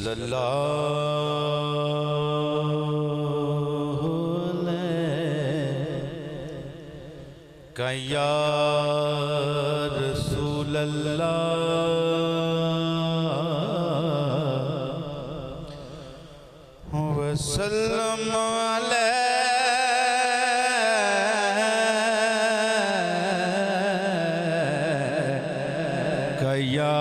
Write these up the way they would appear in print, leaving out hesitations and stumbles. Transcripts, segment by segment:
सल्लल्लाहु अलैहि या रसूल अल्लाह वसल्लम अलैहि या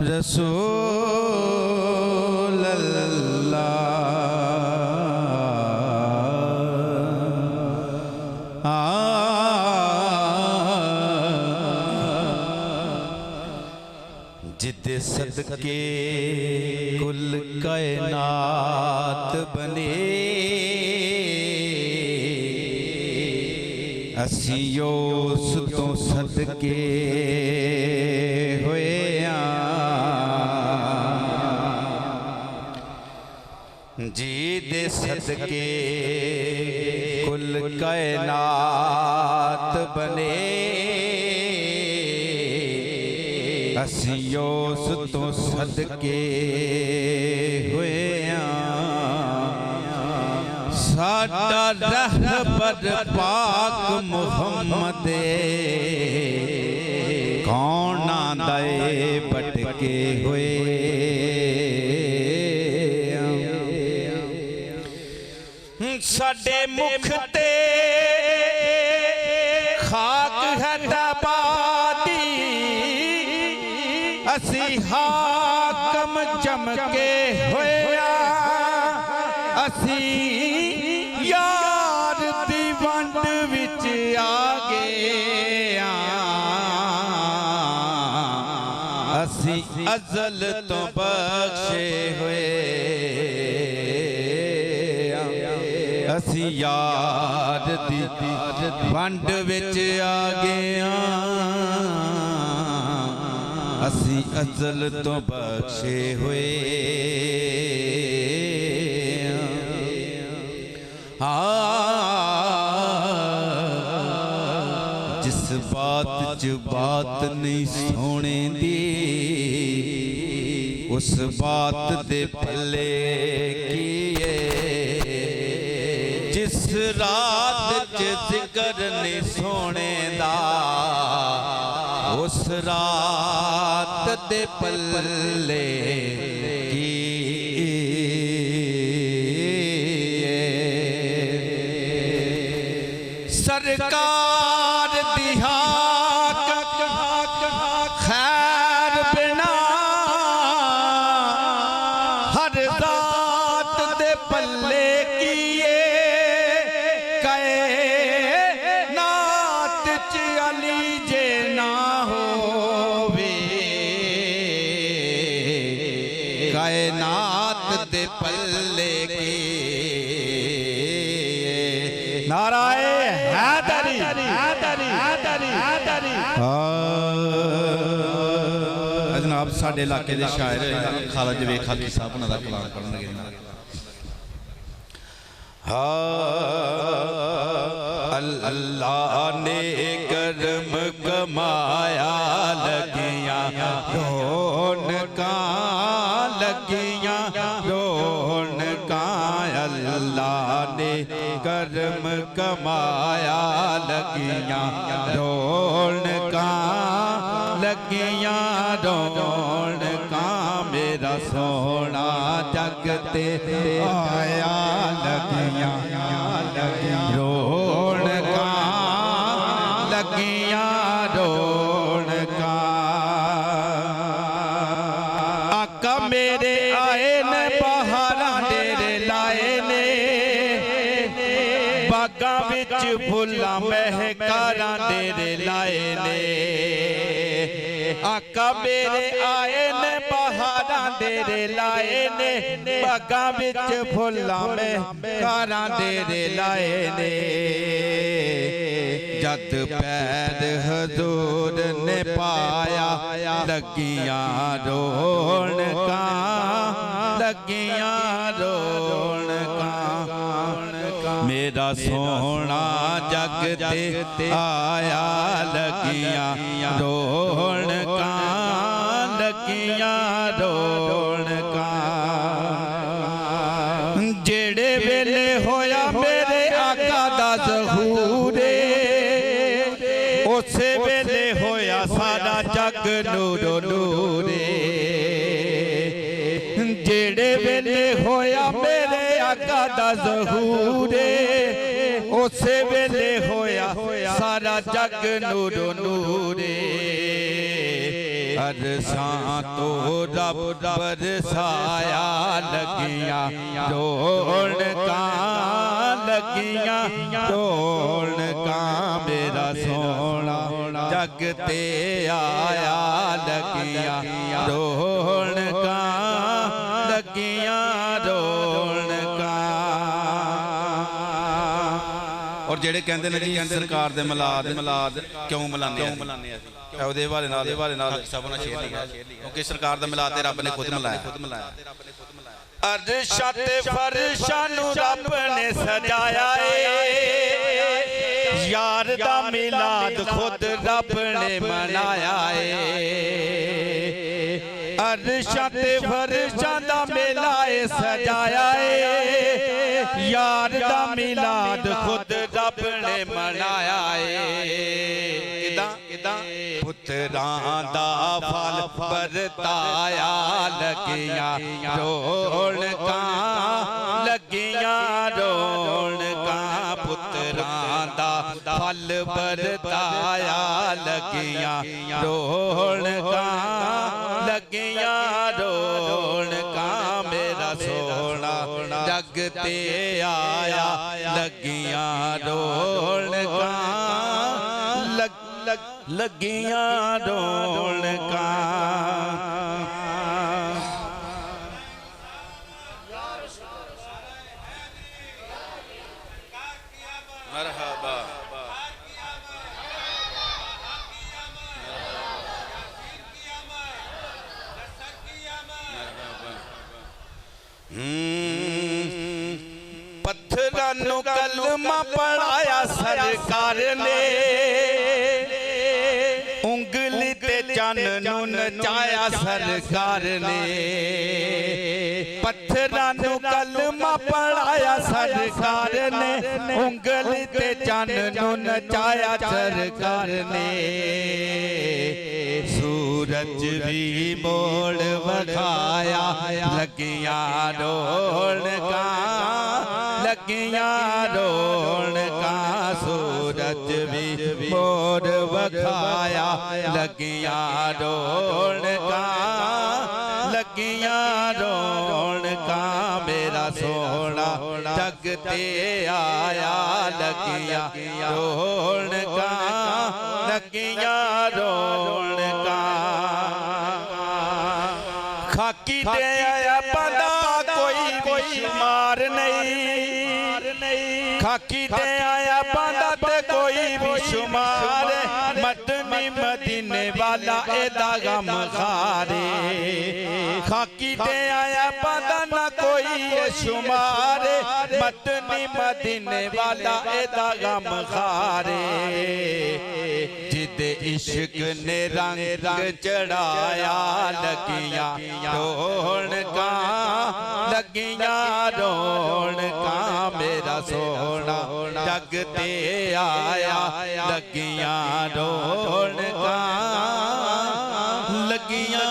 रसूल अल्लाह। जिदे सदके कुल कायनात बने असियो सुतों सदके होए जी दे सदके कुल कायनात बने असियो सुतों सदके हुए साडा रहबर पाक मुहम्मद कौन आंदाए भटके हुए साडे मुख ते खाक है तबादी असी हाकम चमके होया असी यार दी वंड विच आ गए असी अजल तो बख्शे हुए असी यार दी वंड विच आ गए असी अजल तो बख्शे हुए जिस बात च बात नहीं सोने दी उस बात दे पल्ले किए जिस रात च जिक्र नहीं सोने दा उस रात दे पल्ले की सरकार दिहा खैर बिना हर रात दे पल्ले किए कहे नात च अली जे ना होवे कायनात दे पल्ले की नाराए हैदरी हैदरी हैदरी हैदरी। जनाब साडे इलाके दे शायर खाला जवेद खाकी साहब उन्हां दा कलाम पढ़नगे। अल्लाह ने करम कमाया लगियां रौनकां लगियां रौनकां अल्लाह ने करम कमाया लगियां रौनकां लगियां रौनकां मेरा सोना जगते आया लगियां रौनकां लगियां रौनकां आका मेरे आए ने बहारां डेरे लाए ने बागां विच फुल्लां महकारां डेरे लाए ने आका मेरे आए ने बहारां डेरे लाए ने बागां विच फुल्लां महकारां डेरे लाए ने जद पैर हजूर ने पाया लगियां रौनकां लगियां रौनकां मेरा सोना जग ते आया लगियां रौनकां लगियां रौनकां जेड़े वेले होया मेरे आका दा ज़हूरे उस वेले होया सारा जग नूरो नूरे जेड़े वेले होया मेरे आका दा ज़हूरे उस वेले होया सारा जग नूरो नूरे अरसां तो रब बरसाया लगियां रौनकां लगियां रौनकां मेरा सोना जग ते आया लगियां रौनकां लगियां रौनकां। और जेड़े कहंदे ने जी सरकार दे मिलाद क्यों मिलाने ਉਹਦੇ ਹਵਾਲੇ ਨਾਲ ਸਭ ਨਾਲ ਸ਼ੇਅਰ ਲਿਖਿਆ ਕਿਉਂਕਿ ਸਰਕਾਰ ਦਾ ਮਿਲਾਦ ਤੇ ਰੱਬ ਨੇ ਖੁਦ ਮਿਲਾਇਆ ਅਰਸ਼ਾਂ ਤੇ ਫਰਸ਼ਾਂ ਨੂੰ ਰੱਬ ਨੇ ਸਜਾਇਆ ਏ ਯਾਰ ਦਾ ਮਿਲਾਦ ਖੁਦ ਰੱਬ ਨੇ ਮਨਾਇਆ ਏ ਅਰਸ਼ਾਂ ਤੇ ਫਰਸ਼ਾਂ ਦਾ ਮੇਲਾ ਏ ਸਜਾਇਆ ਏ ਯਾਰ ਦਾ ਮਿਲਾਦ ਖੁਦ ਰੱਬ ਨੇ ਮਨਾਇਆ ਏ ਕਿਦਾਂ पुत्रां दा फल बरताया लगियां रौनकां लगियां रौनकां पुत्रां दा फल बरताया लगियां रौनकां लगियां रौनकां मेरा सोना जग ते आया लगियां रौनकां लगियां रौनकां। मरहबा पत्थरां नूं कलमा पढ़ाया सरकार ने उंगली ते चन नूं नचाया सरकार ने पत्थरां नूं कलमा पढ़ाया सरकार ने उंगली ते चन नूं नचाया सरकार ने सूरज भी मोड़ वखाया लगियां रौनकां लगियां रौनकां सूरज भी मोड़ वखाया लगियां रौनकां लगियां रौनकां मेरा सोना जग ते आया लगियां रौनकां लगियां रौनकां। खाकी ते आया बंदा कोई शुमार नहीं खाकी ते आया बंदा ते कोई भी शुमार मदनी मदीने वाला एदा गम खारे खाकी ते आया बंदा ना कोई शुमार मदनी मदीने वाला एदा गम खारे जिदे इश्क ने रंग चढ़ाया लगियां रौनकां लगियां रौनकां मेरा सोना जग ते आया लगियां रौनकां लगियां